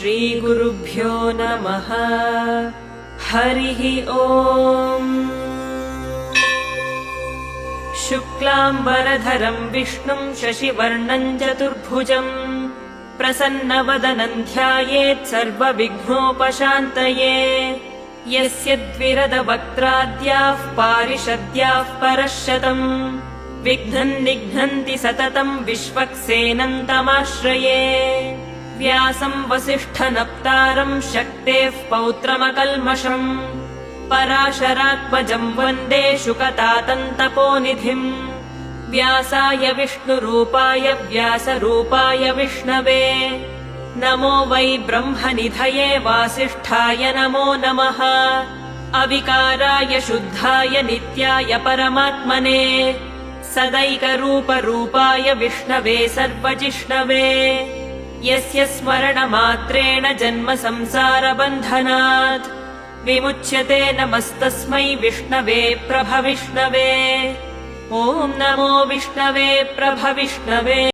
श्रीगुरुभ्यो नमः। हरिः ओम्। शुक्लाम्बरधरं विष्णुं शशिवर्णं चतुर्भुजं प्रसन्नवदनं ध्यायेत् सर्वविघ्नोपशान्तये। यस्य द्विरदवक्त्राद्याः पारिषद्याः परश्शतम् विघ्नं निघ्नन्ति सततं विश्वक्सेनं तमाश्रये। व्यासं वसिष्ठनप्तारं शक्तेः पौत्रमकल्मषम् पराशरात्मजं वन्दे शुकतातन्तपोनिधिम्। व्यासाय विष्णुरूपाय व्यासरूपाय विष्णवे नमो वै ब्रह्मनिधये वासिष्ठाय नमो नमः। अविकाराय शुद्धाय नित्याय परमात्मने सदैकरूपरूपाय विष्णवे सर्वजिष्णवे। यस्य स्मरणमात्रेण जन्म संसारबन्धनात् विमुच्यते नमस्तस्मै विष्णवे प्रभविष्णवे। ॐ नमो विष्णवे प्रभविष्णवे।